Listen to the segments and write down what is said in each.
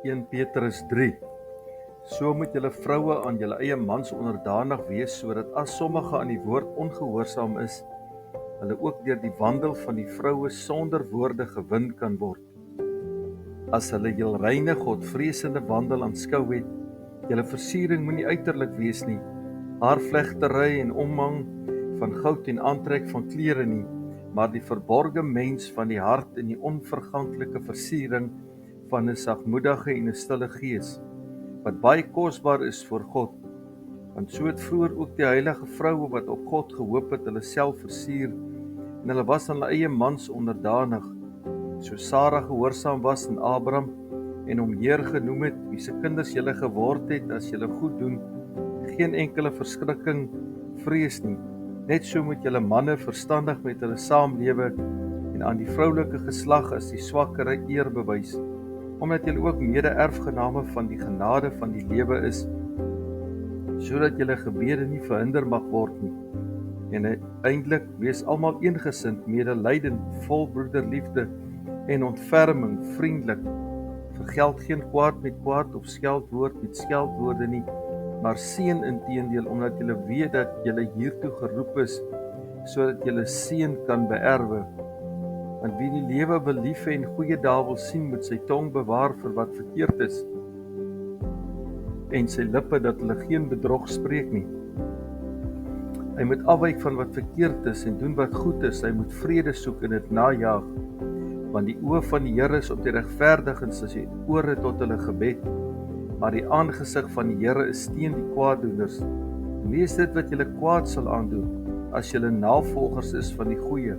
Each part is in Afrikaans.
1 Petrus 3. So moet julle vroue aan julle eie mans onderdanig wees, sodat as sommige aan die woord ongehoorsaam is, hulle ook deur die wandel van die vroue sonder woorde gewin kan word. As hulle jul reine Godvreesende wandel aanskou het, julle versiering moenie uiterlik wees nie, haarvlegtery en ommang van goud en aantrek van klere nie, maar die verborge mens van die hart en die onverganklike versiering van 'n sagmoedige en 'n stille gees, wat baie kosbaar is voor God. Want so het vroeër ook die heilige vroue wat op God gehoop het, hulle self versier, en hulle was aan hulle eie mans onderdanig, so Sara gehoorsaam was aan Abraham, en hom Heer genoem het, wie se kinders julle geword het, as julle goed doen, geen enkele verskrikking vrees nie. Net so moet julle manne verstandig met hulle saamlewe, en aan die vroulike geslag as die swakkere eer bewys, omdat julle ook mede-erfgename van die genade van die lewe is, sodat julle gebede nie verhinder mag word nie. En uiteindelik wees almal eengesind, medelydend, vol broederliefde en ontferming, vriendelik. Vergeld geen kwaad met kwaad of skeldwoord met skeldwoorde nie, maar seën inteendeel, omdat julle weet dat julle hiertoe geroep is, sodat julle seën kan beerwe. Want wie die lewe wil lief hê en goeie dae wil sien, moet sy tong bewaar vir wat verkeerd is, en sy lippe dat hulle geen bedrog spreek nie. Hy moet afwyk van wat verkeerd is en doen wat goed is. Hy moet vrede soek en dit najag, want die oë van die Here is op die regverdiges, as hy ore tot hulle gebed, maar die aangesig van die Here is teen die kwaaddoeners. En wie is dit wat julle kwaad sal aandoen, as julle navolgers is van die goeie?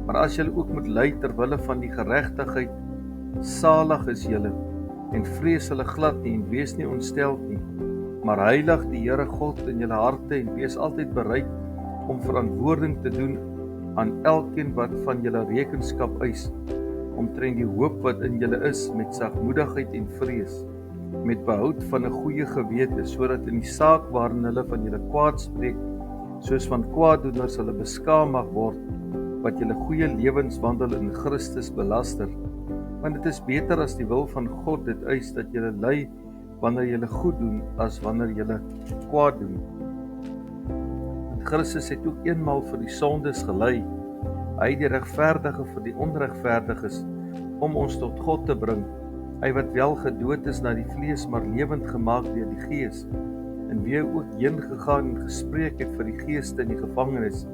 Maar as julle ook moet ly ter wille van die geregtigheid, salig is julle, en vrees hulle glad nie, en wees nie ontsteld nie. Maar heilig die Here God in julle harte, en wees altyd bereid om verantwoording te doen aan elkeen wat van julle rekenskap eis, omtrent die hoop wat in julle is, met sagmoedigheid en vrees, met behoud van 'n goeie gewete, sodat in die saak waarin hulle van julle kwaad spreek, soos van kwaaddoeners hulle beskaam mag word, wat julle goeie lewenswandel in Christus belaster. Want dit is beter as die wil van God dit eis, dat julle ly wanneer julle goed doen, as wanneer julle kwaad doen. Want Christus het ook eenmaal vir die sondes gely, hy die regverdige vir die onregverdiges, om ons tot God te bring, hy wat wel gedood is na die vlees, maar lewend gemaak deur die Gees, en wie ook heen gegaan en gespreek het vir die geeste in die gevangenis,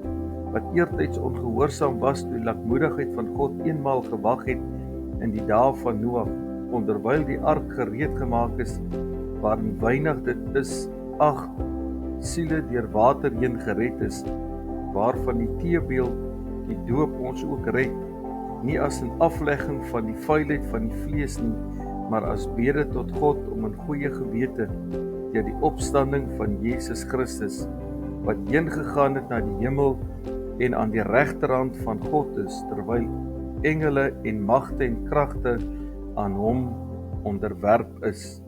wat eertyds ongehoorsaam was toe die lankmoedigheid van God eenmaal gewag het in die dae van Noag, onderwyl die ark gereed gemaak is, waarin weinig dit is 8 siele deur water heen gered is, waarvan die teebeeld die doop ons ook red, nie as 'n aflegging van die vuilheid van die vlees nie, maar as bede tot God om 'n goeie gewete deur die opstanding van Jesus Christus, wat heen gegaan het na die hemel en aan die regterhand van God is, terwyl engele en magte en kragte aan hom onderwerp is.